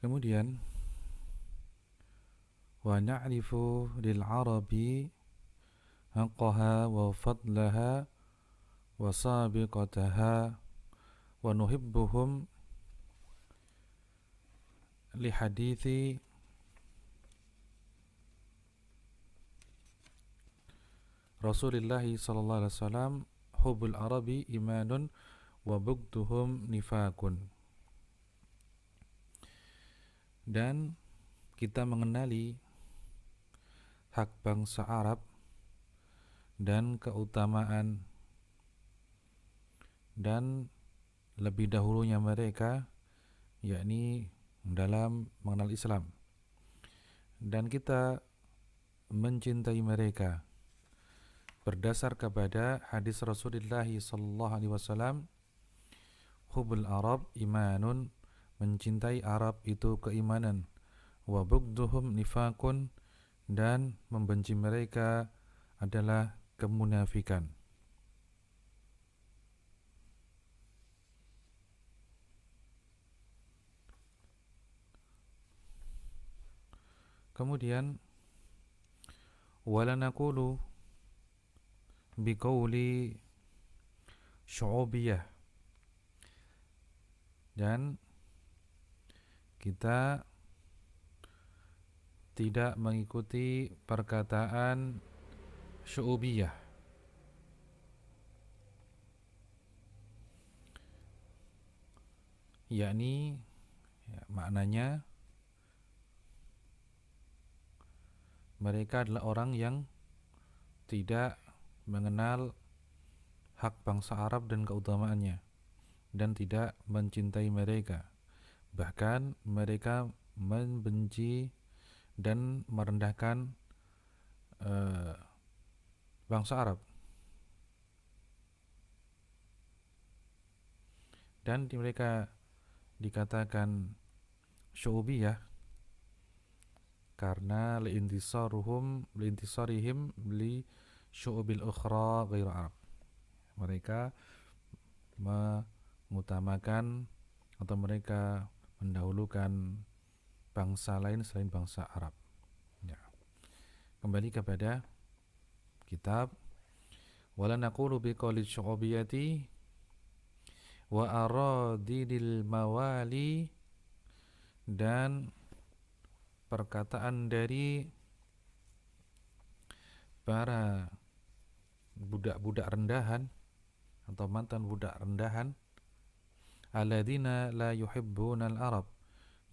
Kemudian wa na'rifu lil arabi haqqaha wa fadlaha wa sabiqataha wa nuhibbuhum li hadithi Rasulullah sallallahu alaihi wasallam hubbul arabi imanun wa bughdhuhum nifakun. Dan kita mengenali hak bangsa Arab dan keutamaan dan lebih dahulunya mereka, yakni dalam mengenal Islam, dan kita mencintai mereka berdasar kepada hadis Rasulullah sallallahu alaihi wasallam, hubbul Arab imanun, mencintai Arab itu keimanan, wa bughdhuhum nifakun, dan membenci mereka adalah kemunafikan. Kemudian wala naqulu biqauli syu'ubiyah, dan kita tidak mengikuti perkataan syu'ubiyah, yakni maknanya mereka adalah orang yang tidak mengenal hak bangsa Arab dan keutamaannya, dan tidak mencintai mereka. Bahkan mereka membenci dan merendahkan bangsa Arab. Dan mereka dikatakan syu'ubiyah karena liintisarihim li syu'ubil ukhra ghairu Arab. Mereka mengutamakan atau mereka mendahulukan bangsa lain selain bangsa Arab. Ya. Kembali kepada kitab. Wala naqulu biqauli syu'ubiyati wa aradidil mawali, dan perkataan dari para budak-budak rendahan atau mantan budak rendahan, alladzina la yuhibbunal arab,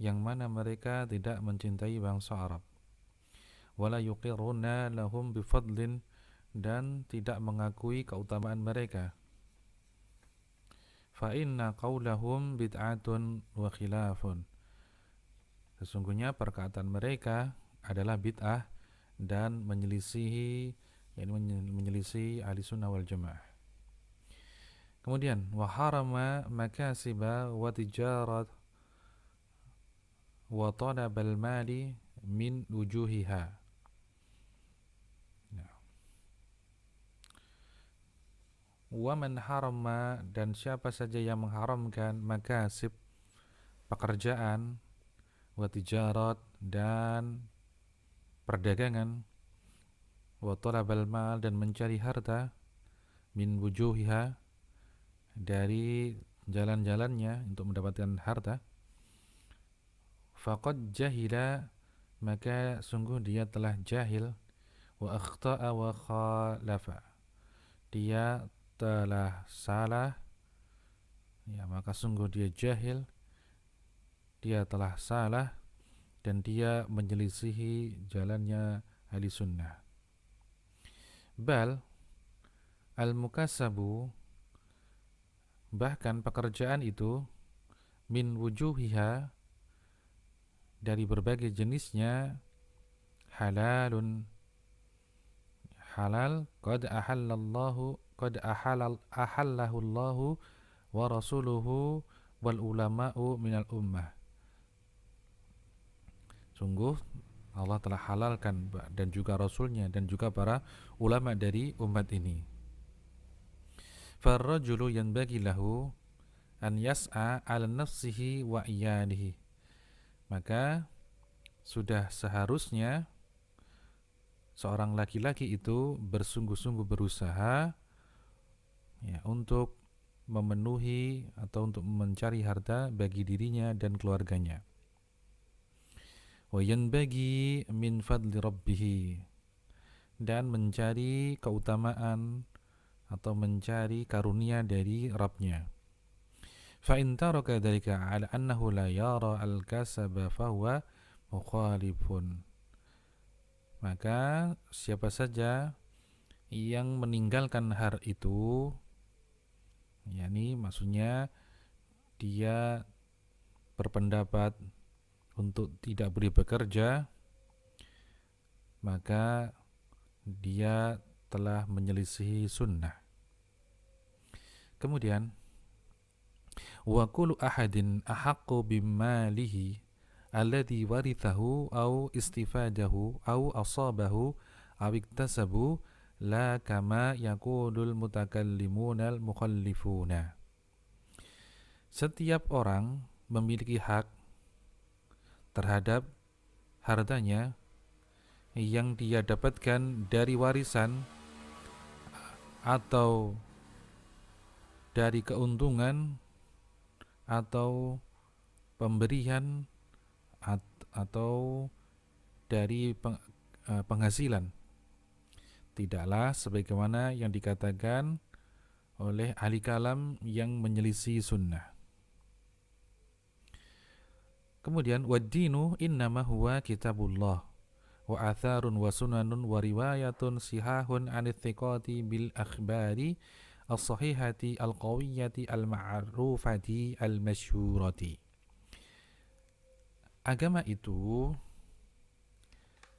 yang mana mereka tidak mencintai bangsa Arab, wala yuqirruna lahum bifadlin, dan tidak mengakui keutamaan mereka, fa inna qaulahum bid'atun wa khilafun, sesungguhnya perkataan mereka adalah bid'ah dan menyelisihi, yakni menyelisihi ahli sunnah wal jamaah. Kemudian wa harama makasiba wa tijarat wa talabal mali min wujuhiha. Wa man harama, dan siapa saja yang mengharamkan makasib, pekerjaan, wa tijarat, dan perdagangan, wa talabal mal, dan mencari harta, min wujuhiha, dari jalan-jalannya untuk mendapatkan harta, faqad jahila, maka sungguh dia telah jahil, wa akhta'a wa khalafa, dia telah salah, ya, maka sungguh dia jahil, dia telah salah, dan dia menyelisihi jalannya ahli sunnah. Bal al-mukasabu, bahkan pekerjaan itu, min wujuhiha, dari berbagai jenisnya, halalun, halal, qad ahallallahu wa rasuluhu wal ulama'u minal ummah, sungguh Allah telah halalkan, dan juga Rasulnya, dan juga para ulama dari umat ini. Farrajulu yanbaghi lahu an yas'a ala nafsihi wa iyalihi, maka sudah seharusnya seorang laki-laki itu bersungguh-sungguh berusaha ya, untuk memenuhi atau untuk mencari harta bagi dirinya dan keluarganya. Wa yanbaghi min fadli rabbih, dan mencari keutamaan atau mencari karunia dari Rabbnya. Fa in taraka dzalika ala annahu la yara al-kasaba fa huwa mukhalifun. Maka siapa saja yang meninggalkan hal itu, yakni maksudnya dia berpendapat untuk tidak boleh bekerja, maka dia telah menyelisihi sunnah. Kemudian wa kullu ahadin ahaqqu bimalihi alladhi warithahu au istifadahu au asabahu au iktasabu la kama yaqulul mutakallimunal mukhallifuna. Setiap orang memiliki hak terhadap hartanya yang dia dapatkan dari warisan atau dari keuntungan atau pemberian atau dari penghasilan. Tidaklah sebagaimana yang dikatakan oleh ahli kalam yang menyelisih sunnah. Kemudian wad-dinu innama huwa kitabullah wa atharun wa sunanun wa riwayatun sihahun anit thiqati bil akhbari as-sahihati al-qawiyyati al-ma'rufati al-masyhurati. Agama itu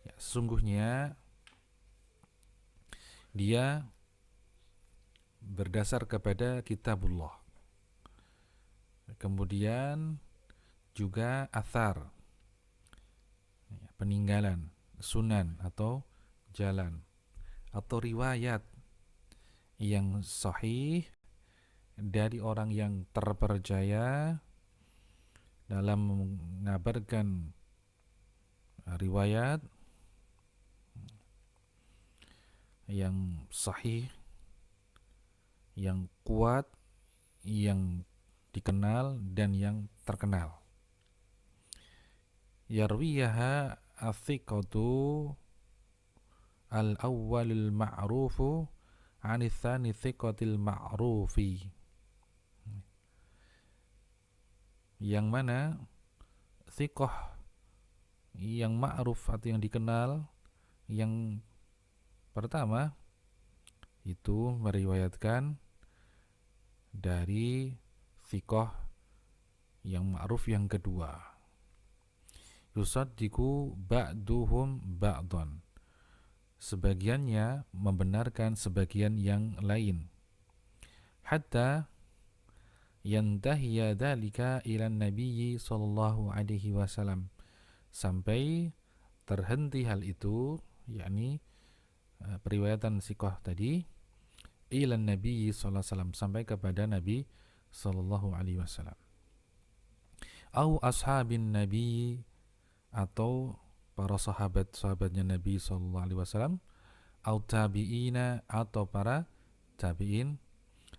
ya, sesungguhnya dia berdasar kepada kitabullah. Kemudian juga athar, peninggalan, sunan atau jalan, atau riwayat yang sahih dari orang yang terpercaya dalam mengabarkan riwayat yang sahih, yang kuat, yang dikenal dan yang terkenal. Yarwiyaha athiqatu al-awwalil ma'rufu anithani thiqatil ma'rufi, yang mana thiqah yang ma'ruf atau yang dikenal yang pertama itu meriwayatkan dari thiqah yang ma'ruf yang kedua. Yusaddiqu ba'duhum ba'dan, sebagiannya membenarkan sebagian yang lain. Hatta yantahiya dzalika ila nabiyyi sallallahu alaihi wasallam, sampai terhenti hal itu, yakni periwayatan thiqah tadi, ila nabiyyi sallallahu alaihi wasallam, sampai kepada Nabi sallallahu alaihi wasallam. Au ashabin nabi, atau para sahabat-sahabatnya Nabi sallallahu alaihi wasallam, au tabi'ina, atau para tabi'in,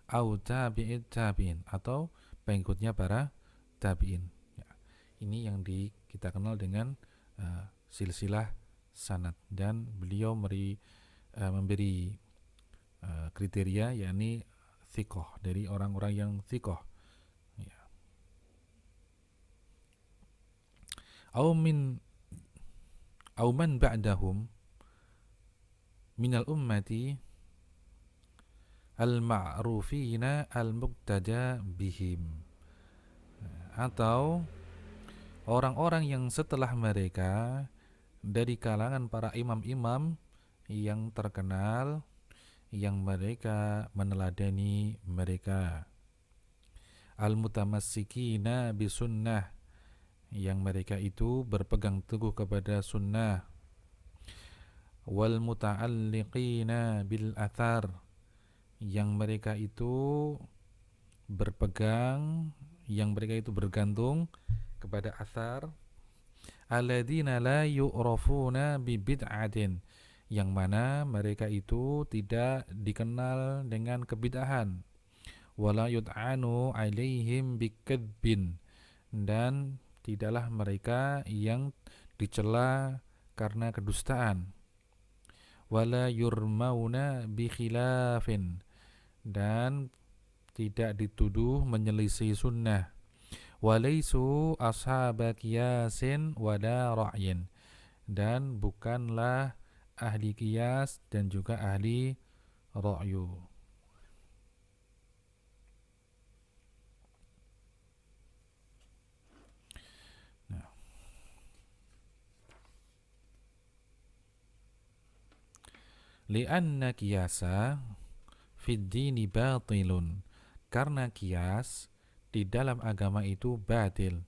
au tabi'it tabi'in, atau pengikutnya para tabi'in. Ya, ini yang kita kenal dengan silsilah sanad, dan beliau memberi kriteria, yakni thiqah, dari orang-orang yang thiqah. Ya. Au man ba'dahum minal ummati al-ma'rufina al-muqtada bihim, atau orang-orang yang setelah mereka dari kalangan para imam-imam yang terkenal, yang mereka meneladani mereka. Al-mutamassikina bisunnah, yang mereka itu berpegang teguh kepada sunnah. Wal muta'alliqina bil athar, yang mereka itu berpegang, yang mereka itu bergantung kepada athar, alladzina la yu'rafuna bi bid'atin, yang mana mereka itu tidak dikenal dengan kebid'ahan, wala yud'anu alaihim bikadzbin, dan tidaklah mereka yang dicela karena kedustaan, wala yurmauna bi khilafin, dan tidak dituduh menyelisih sunnah, walaisu ashaba qiyasin wala ra'yin, dan bukanlah ahli qiyas dan juga ahli ra'yu. Nah, li'anna qiyasa fid dini batilun, karena qiyas di dalam agama itu batil,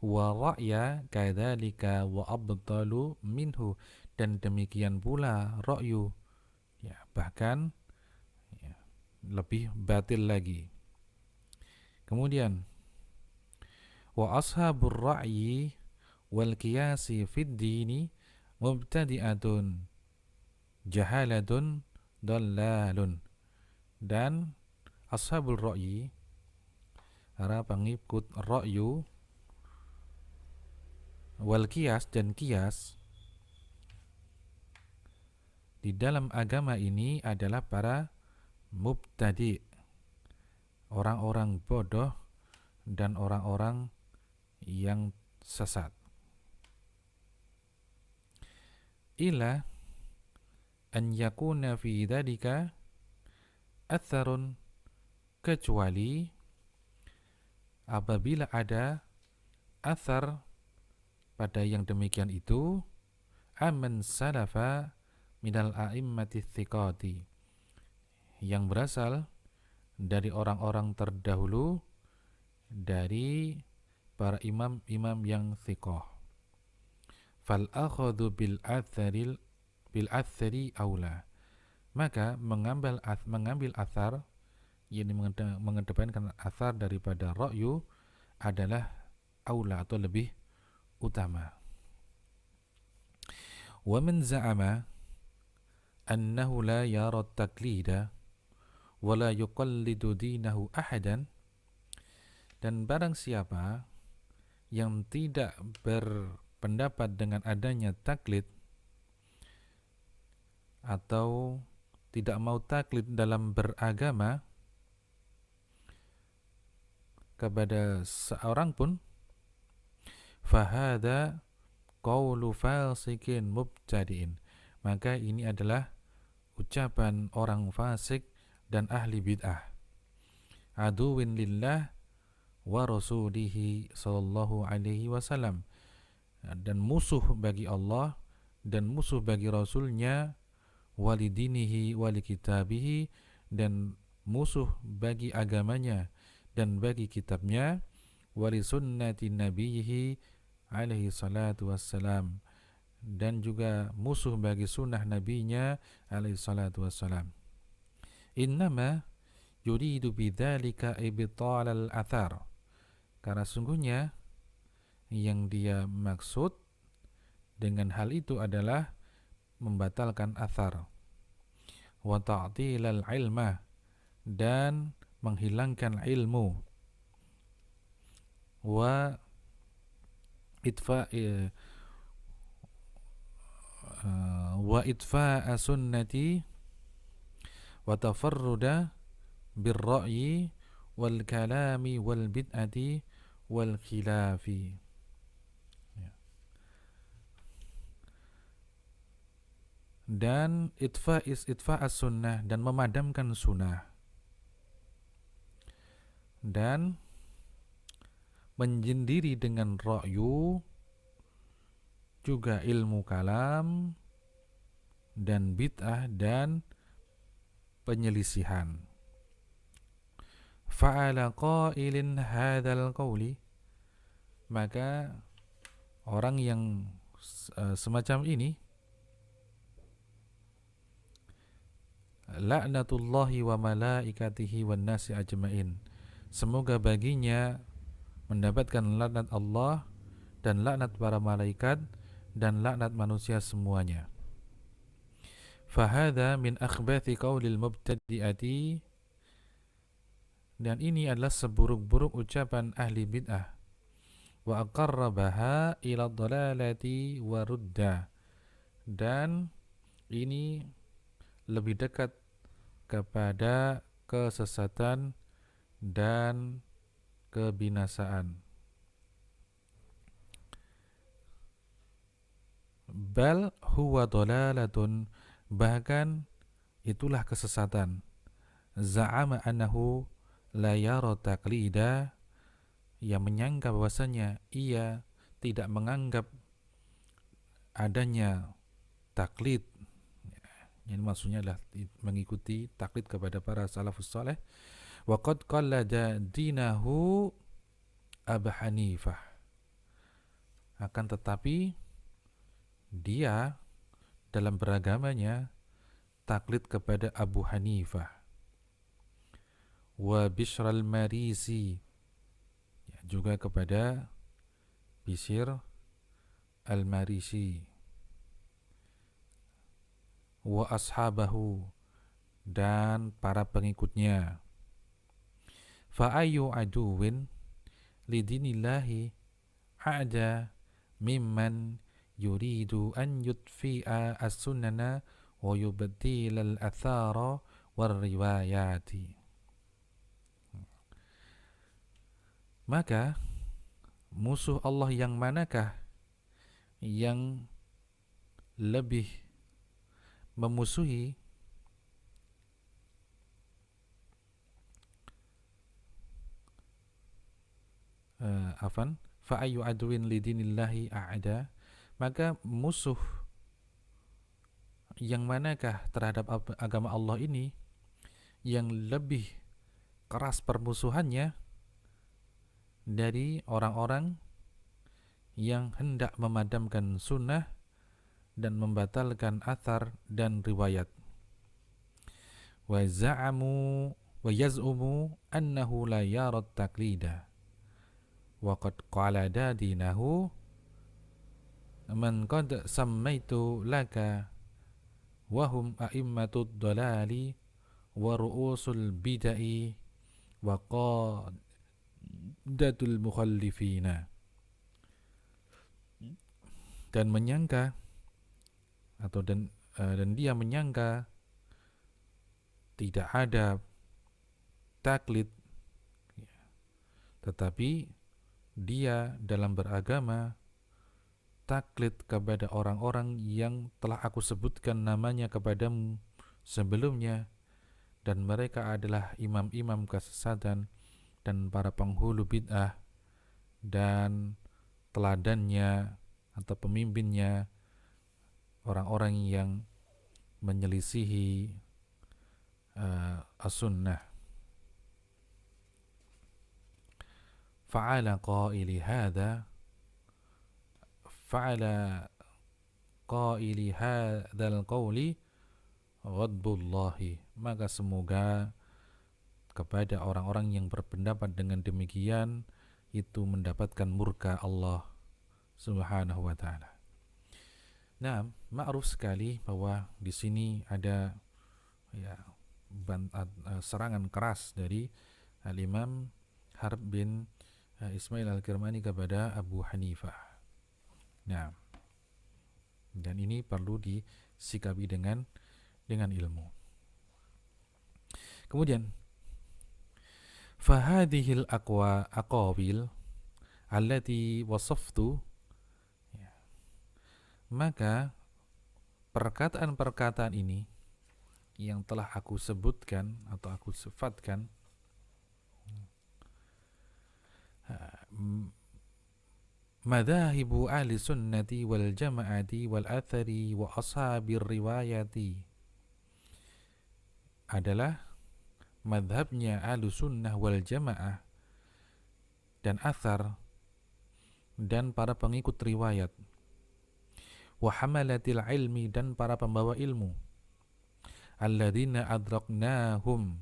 wa ra'ya kadzalika wa abtalu minhu, dan demikian pula ra'yu, ya, bahkan ya, lebih batil lagi. Kemudian wa ashabur ra'yi wal qiyasi fid dini mubtadi'atun jahalatun dallalun, dan ashabul ra'yi, para pengikut ra'yu, wal qiyas, dan qiyas di dalam agama ini adalah para mubtadi', orang-orang bodoh dan orang-orang yang sesat. Ila an yakuna fi dzalika atharun, kecuali apabila ada athar pada yang demikian itu, aman salafa minal a'immati thiqati, yang berasal dari orang-orang terdahulu dari para imam-imam yang thiqah. Fal akhadhu bil athari aula, maka mengambil athar, yakni mengedepankan athar daripada ra'yu, adalah aula atau lebih utama. Wa man za'ama annahu la yara taklida wa la yuqallidu dinahu ahadan, dan barang siapa yang tidak berpendapat dengan adanya taklid atau tidak mau taklid dalam beragama kepada seorang pun, fahada qaulu fasikin mubtadi'in, maka ini adalah ucapan orang fasik dan ahli bid'ah, aduwin lillah wa rasulihi sallallahu alaihi wasallam, dan musuh bagi Allah dan musuh bagi Rasulnya, walidinihi walikitabihi, dan musuh bagi agamanya dan bagi kitabnya, wali sunnati nabiyihi alaihi salatu wassalam, dan juga musuh bagi sunnah nabinya alaihi salatu wassalam. Innama yuridu bidzalika ibtal al-athar, karena sungguhnya yang dia maksud dengan hal itu adalah membatalkan athar, wa ta'tilal ilma, dan menghilangkan ilmu, wa itfa'a sunnati wa tafarruda birra'yi wal kalami wal bid'ati wal khilafi. Dan itfa'as sunnah, dan memadamkan sunnah, dan menyendiri dengan ra'yu, juga ilmu kalam dan bid'ah dan penyelisihan. Fa'ala qailin hadzal qauli, maka orang yang semacam ini, la'natullahi wa malaikatihi wan nasi ajmain, semoga baginya mendapatkan laknat Allah dan laknat para malaikat dan laknat manusia semuanya. Fahadha min akhbathi qawlil mubtadi'ati, dan ini adalah seburuk-buruk ucapan ahli bid'ah. Wa aqarrabaha ila dhalalati wa rudda, dan ini lebih dekat kepada kesesatan dan kebinasaan. Bal huwa dhalalatun, bahkan itulah kesesatan. Za'ama annahu la yara taqlida, yang menyangka bahwasanya ia tidak menganggap adanya taklid. Ini maksudnya adalah mengikuti taklid kepada para salafus saleh. Wa qad qallada dinahu Abu Hanifah, akan tetapi dia dalam beragamanya taklid kepada Abu Hanifah. Wa Bishr al-Marisi, ya, juga kepada Bishr al-Marisi. Wa ashabahu, dan para pengikutnya. Fa ayyu aduwin lidinillahi a'da mimman yuridu an yutfi'a as-sunnana wa yubdil al-athara war riwayati. Maka musuh Allah yang manakah yang lebih memusuhi fa ayyu adwin lidinillahi a'da, maka musuh yang manakah terhadap agama Allah ini yang lebih keras permusuhannya dari orang-orang yang hendak memadamkan sunnah dan membatalkan athar dan riwayat. Wa za'amu wa yaz'umu annahu la yara taqlida wa qad qala dinahu man qad sammaitu laka wa hum a'immatud dalali wa ru'usul bid'ah wa qadatul mukhallifina. Dan menyangka atau dan dia menyangka tidak ada taklid, tetapi dia dalam beragama taklid kepada orang-orang yang telah aku sebutkan namanya kepadamu sebelumnya, dan mereka adalah imam-imam kesesatan dan para penghulu bid'ah, dan teladannya atau pemimpinnya orang-orang yang menyelisihi as-sunnah. Fa'ala qaili hadzal qawli ghadbullahi, maka semoga kepada orang-orang yang berpendapat dengan demikian itu mendapatkan murka Allah Subhanahu wa ta'ala. Nah, ma'ruf sekali bahwa di sini ada serangan keras dari Al-Imam Harb bin Ismail Al-Kirmani kepada Abu Hanifah. Nah, dan ini perlu disikapi dengan ilmu. Kemudian fahadhil aqawil allati wasaftu, maka perkataan-perkataan ini yang telah aku sebutkan atau aku sifatkan, madhahibu ahli sunnati wal jama'ati wal athari wa ashabir riwayati, adalah madhabnya ahli sunnah wal jama'ah dan athar dan para pengikut riwayat, wa hamalatil ilmi, dan para pembawa ilmu, alladzina adraknahum,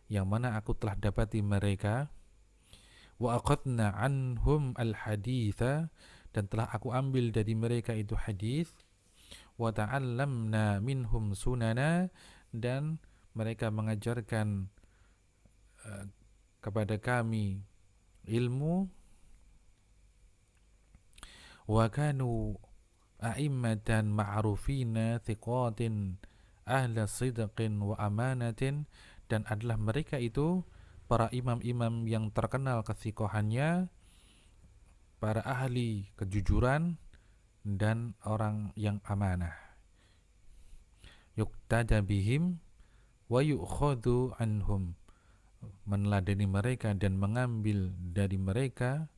yang mana aku telah dapati mereka, wa aqadna anhum al-haditha, dan telah aku ambil dari mereka itu hadis, wa ta'allamna minhum sunana, dan mereka mengajarkan kepada kami ilmu, wa kanu a'immatan ma'rufina thiqatin ahla sidqin wa amanatin, dan adalah mereka itu para imam-imam yang terkenal kesikohannya, para ahli kejujuran dan orang yang amanah. Yuqtada bihim wa yu'khadhu anhum, meneladani mereka dan mengambil dari mereka.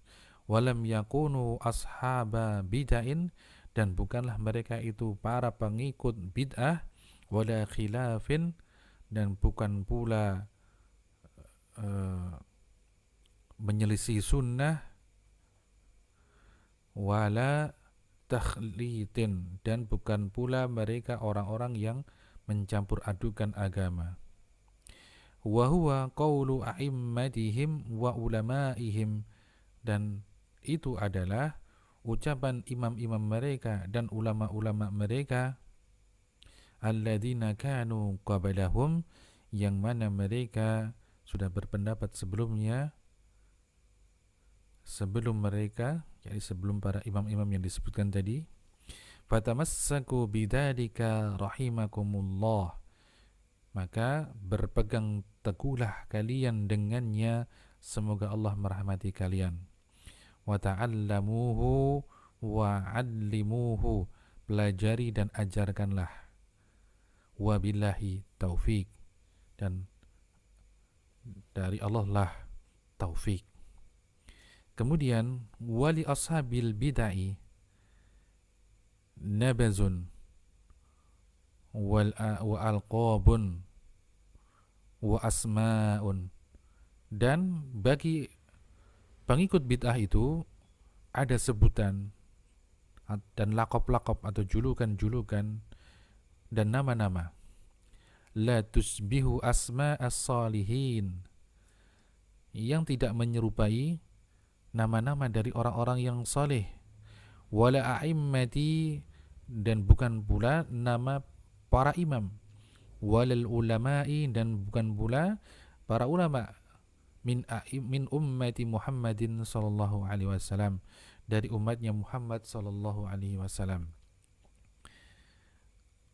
Walam yakunu ashaba bid'ain, dan bukanlah mereka itu para pengikut bid'ah, wala khilafin, dan bukan pula menyelisih sunnah, wala takhlitin, dan bukan pula mereka orang-orang yang mencampur adukan agama. Wa huwa qawlu a'immatihim wa ulamaihim, dan itu adalah ucapan imam-imam mereka dan ulama-ulama mereka, alladzina kanu qablahum, yang mana mereka sudah berpendapat sebelumnya, sebelum mereka, jadi sebelum para imam-imam yang disebutkan tadi. Fatamassaku bidzalika rahimakumullah, maka berpegang teguhlah kalian dengannya, semoga Allah merahmati kalian. Wa ta'allamuhu wa 'allimuhu, pelajari dan ajarkanlah. Wa billahi taufik, dan dari Allah lah taufik. Kemudian wali ashabil bid'ah nabazun wa alqabun wa asma'un, dan bagi pengikut bid'ah itu ada sebutan dan lakop-lakop atau julukan-julukan dan nama-nama. La tusbihu asma as-salihin, yang tidak menyerupai nama-nama dari orang-orang yang saleh. Wala a'immati, dan bukan pula nama para imam. Walal ulama'i, dan bukan pula para ulama. Min ummati Muhammadin sallallahu alaihi wasallam, dari umatnya Muhammad sallallahu alaihi wasallam.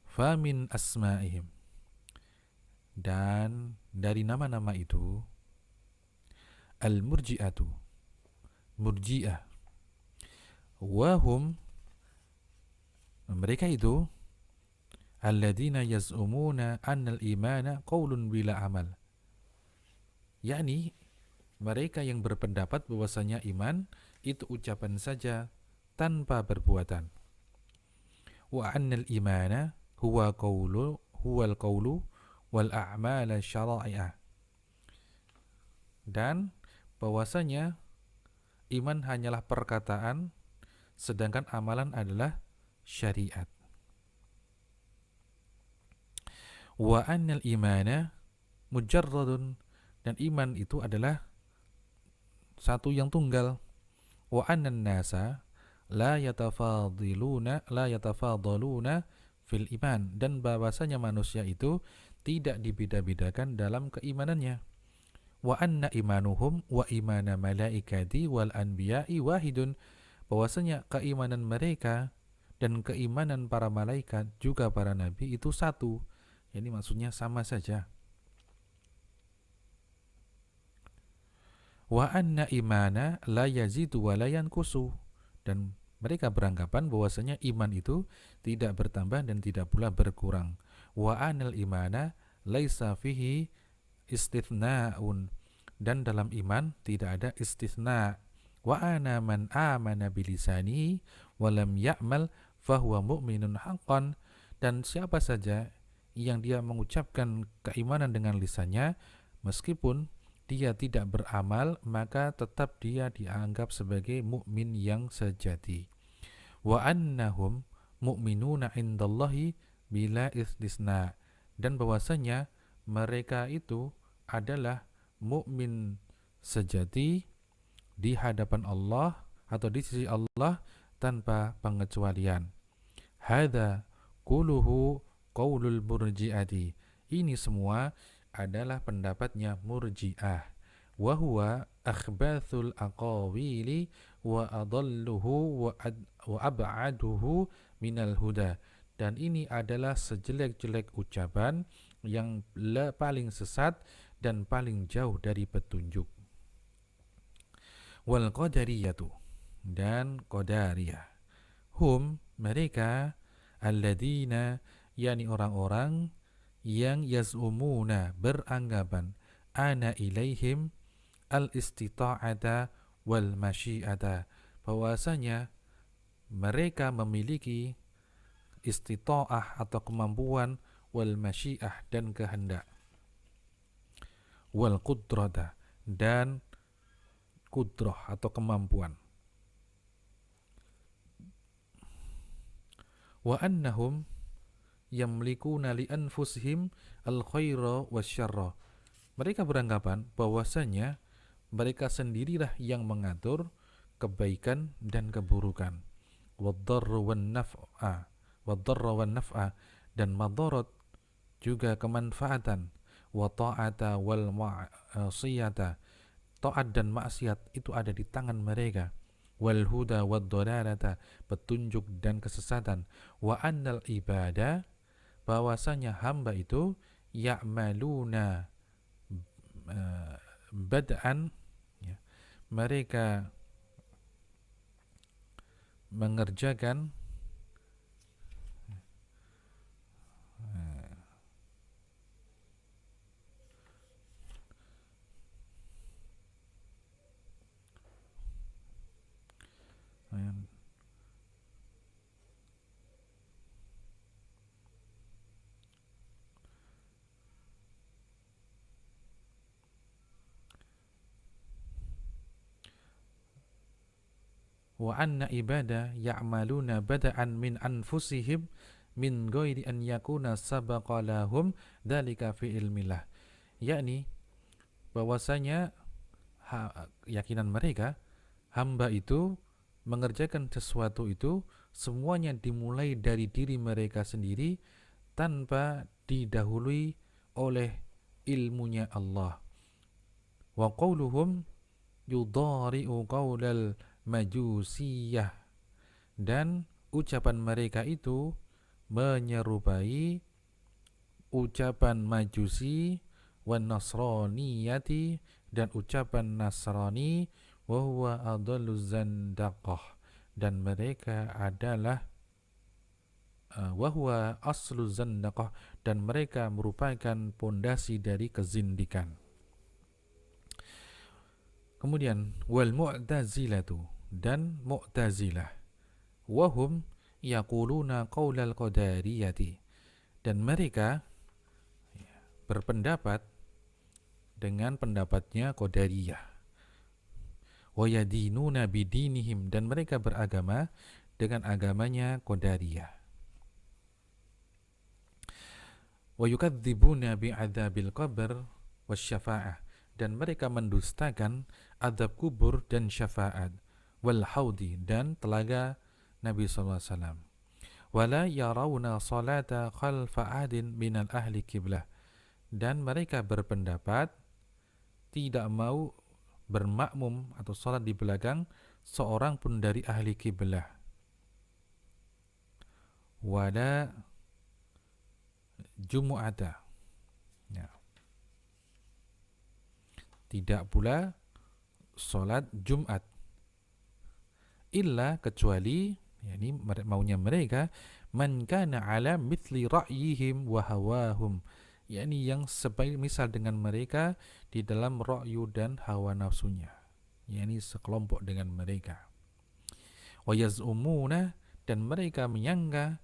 Fa min asma'ihim, dan dari nama-nama itu al-murji'atu, murji'ah, wahum, mereka itu alladzina yaz'umuna annal imana qaulun bila amal, yakni mereka yang berpendapat bahwasanya iman itu ucapan saja tanpa perbuatan. Wa annal imana huwal qawlu wal a'mala syara'i'ah, dan bahwasanya iman hanyalah perkataan sedangkan amalan adalah syariat. Wa annal imana mujarradun, dan iman itu adalah satu yang tunggal. Wa annan nasa la yatafadaluna fil iman, dan bahwasanya manusia itu tidak dibeda-bedakan dalam keimanannya. Wa anna imanuhum wa imana malaikati wal anbiya'i wahidun, bahwasanya keimanan mereka dan keimanan para malaikat juga para nabi itu satu. Ini maksudnya sama saja. Wa anna imana la yazidu wa la yankusu, dan mereka beranggapan bahwasanya iman itu tidak bertambah dan tidak pula berkurang. Wa anal imana laisa fihi istithna'un, dan dalam iman tidak ada istithna. Wa ana man amana bilisani wa lam ya'mal fahuwa mu'minun haqqan, dan siapa saja yang dia mengucapkan keimanan dengan lisannya meskipun dia tidak beramal, maka tetap dia dianggap sebagai mukmin yang sejati. Wa annahum mu'minuna indallahi bila istisna, dan bahwasanya mereka itu adalah mukmin sejati di hadapan Allah atau di sisi Allah tanpa pengecualian. Hadza quluhu qaulul murji'ati. Ini semua adalah pendapatnya Murji'ah. Wa huwa akhbathul aqawili wa adalluhu wa ab'aduhu minal huda. Dan ini adalah sejelek-jelek ucapan yang paling sesat dan paling jauh dari petunjuk. Wal qadariyatu, dan qadariyah, hum, mereka, alladzina, yani orang-orang yang yazumuna, beranggapan, ana ilaihim al-istita'ata wal masyi'ata, bahwasanya mereka memiliki istita'ah atau kemampuan, wal masyi'ah dan kehendak, wal qudrata dan kudrah atau kemampuan, wa annahum yamlikuna li anfusihim al khaira wasyarra. Mereka beranggapan bahwasanya mereka sendirilah yang mengatur kebaikan dan keburukan, waddarra wan naf'a, dan madarat juga kemanfaatan, wa ta'ata wal ma'siyata, taat dan maksiat itu ada di tangan mereka, wal huda wad dalalata, petunjuk dan kesesatan, wa annal ibada, bahwasanya hamba itu ya'maluna bad'an, ya, mereka mengerjakan wa anna ibada ya'maluna bada'an min anfusihim min ghairi an yakuna sabaqa lahum dzalika fi ilmillah, yakni bahwasanya keyakinan mereka, hamba itu mengerjakan sesuatu itu semuanya dimulai dari diri mereka sendiri tanpa didahului oleh ilmunya Allah. Wa qauluhum yudhari'u qaulal majusiyah, dan ucapan mereka itu menyerupai ucapan Majusi, wan Nasraniyati, dan ucapan Nasrani, wa huwa adalluz zandaqah, dan mereka adalah wa huwa aslu zandaqah, dan mereka merupakan pondasi dari kezindikan. Kemudian wal mu'tazilatu, dan mu'tazilah, wahum yaquluna qaulal qadariyati, dan mereka berpendapat dengan pendapatnya qadariyah, wa yadinuna bidinihim, dan mereka beragama dengan agamanya qadariyah, wa yukadzibuna bi'adzabil qabr wasyafa'ah, dan mereka mendustakan azab kubur dan syafaat, wal haudi, dan telaga Nabi sallallahu alaihi wasallam, wala yarawna salata khalfa adin minal ahli qiblah, dan mereka berpendapat tidak mau bermakmum atau salat di belakang seorang pun dari ahli qiblah, wala jumu'ata, ya, tidak pula salat Jumat, illa, kecuali, yakni maunya mereka, man kana ala mithli ra'yihim wa hawahum, yakni yang misal dengan mereka di dalam ra'yu dan hawa nafsunya, yakni sekelompok dengan mereka. Wa yaz'umuna, dan mereka menyangka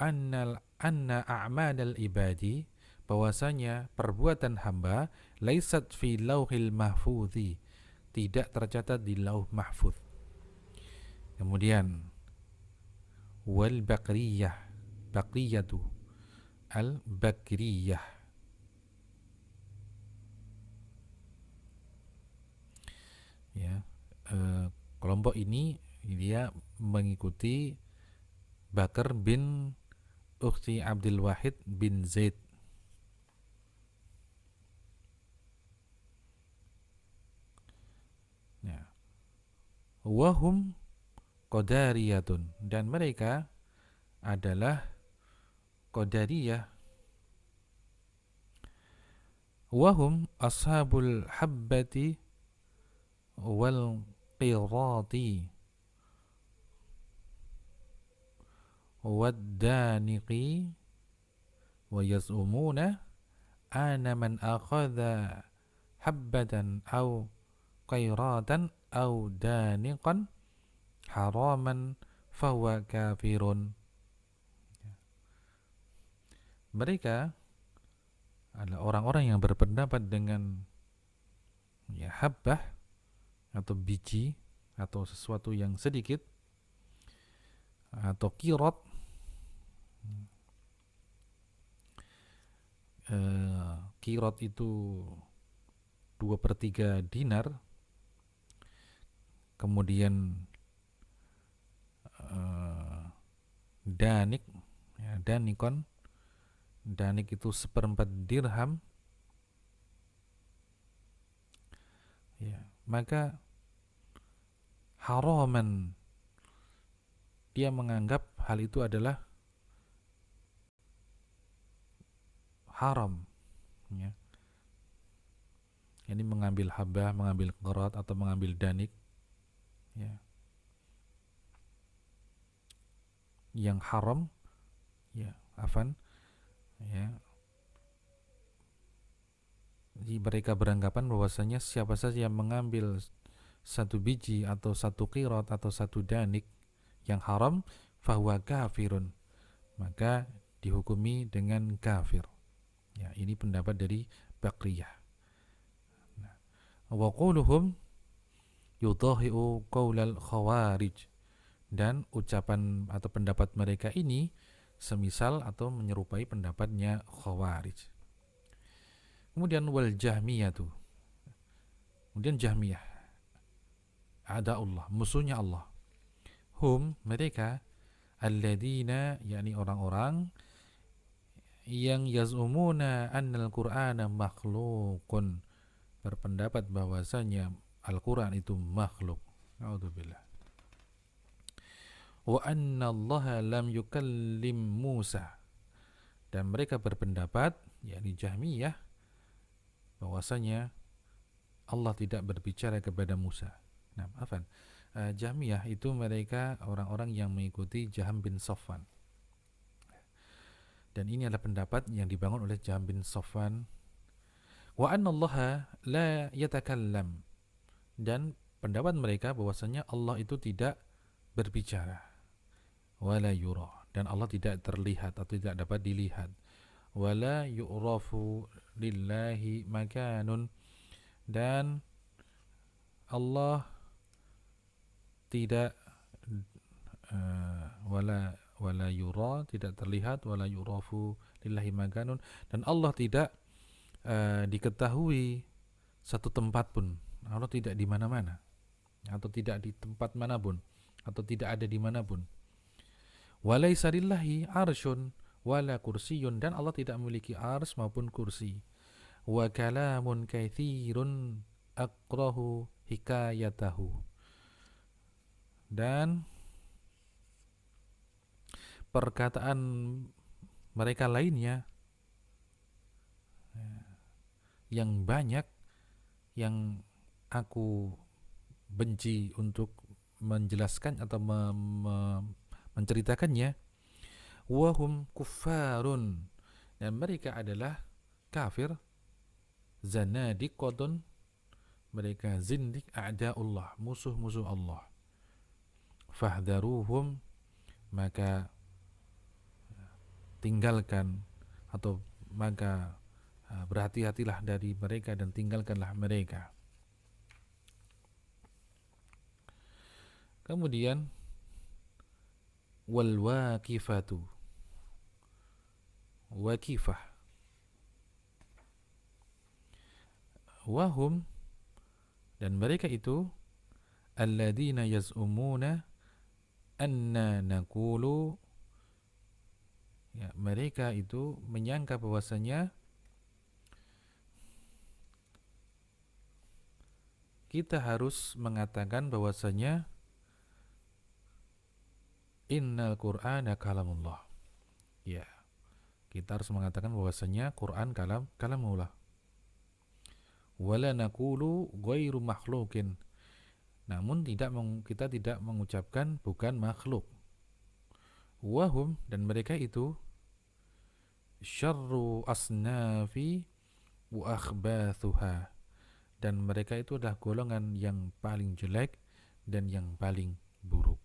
anna a'malal ibadi, bahwasanya perbuatan hamba, laisat fi lauhil mahfudhi, tidak tercatat di lauh mahfuz. Kemudian wal bakriyah, bakriyatu, al bakriyah, ya, kelompok ini dia mengikuti Bakar bin Ukhti Abdul Wahid bin Zaid. Ya. Wahum Qadariyatun, dan mereka adalah Qadariyah. Wahum ashabul habbati wal qirati wad daniqi wa yaz'umuna ana man akhadha habbatan aw qairatan aw daniqan haraman fahuwa kafirun. Mereka adalah orang-orang yang berpendapat dengan ya habbah atau biji atau sesuatu yang sedikit, atau kirot. Kirot itu 2/3 dinar. Kemudian danik, ya, danikon, danik itu 1/4 dirham. Ya, maka haraman, dia menganggap hal itu adalah haram, ya. Ini mengambil habah, mengambil qirot atau mengambil danik, ya, yang haram, ya, afan, ya. Jadi mereka beranggapan bahwasanya siapa saja yang mengambil satu biji atau satu qirot atau satu danik yang haram, fahuwa kafirun, maka dihukumi dengan kafir. Ya, ini pendapat dari Bakriyah. Wa quluhum yudhahi'u qaulal khawarij, dan ucapan atau pendapat mereka ini semisal atau menyerupai pendapatnya khawarij. Kemudian wal jahmiyah tuh. Kemudian Jahmiyah, ada Allah, musuhnya Allah. Hum, mereka, alladzina, yakni orang-orang yang yaz'umuna annal Qur'ana makhluqun, berpendapat bahwasanya Al-Qur'an itu makhluk. A'udzubillah. Wa anna Allah lam yukallim Musa, dan mereka berpendapat, yakni Jahmiyah, bahwasanya Allah tidak berbicara kepada Musa. Nah, afan. Jahmiyah itu mereka orang-orang yang mengikuti Jaham bin Safwan. Dan ini adalah pendapat yang dibangun oleh Jaham bin Safwan. Wa anna Allah la yatakallam, dan pendapat mereka bahwasanya Allah itu tidak berbicara. Wala yura, dan Allah tidak terlihat atau tidak dapat dilihat. Wala yu'rafu lillahi makanun, dan Allah tidak wala yura, tidak terlihat, wala yurafu lillahi makanun, dan Allah tidak diketahui satu tempat pun. Allah tidak di mana-mana, atau tidak di tempat manapun, atau tidak ada di manapun. Walaisa lillahi arsyun wala kursiyun, dan Allah tidak memiliki ars maupun kursi. Wa kalamun katsirun aqrahu hikayatahu, dan perkataan mereka lainnya yang banyak yang aku benci untuk menjelaskan atau menceritakannya. Wahum kuffarun, dan mereka adalah kafir. Zanadiqatun, mereka zindik, a'da'ullah, musuh-musuh Allah. Fahdharuhum, maka tinggalkan atau maka berhati-hatilah dari mereka dan tinggalkanlah mereka. Kemudian wal waqifatu, waqifah, wahum, dan mereka itu alladzina yaz'umuna anna naqulu, ya, mereka itu menyangka bahwasanya kita harus mengatakan bahwasanya innal qur'ana kalamullah. Ya, kita harus mengatakan bahwasanya Quran kalamullah. Wala naqulu ghairu makhluqin. Namun kita tidak mengucapkan bukan makhluk. Wahum, dan mereka itu syarru asnafi wa akhbathuha, dan mereka itu adalah golongan yang paling jelek dan yang paling buruk.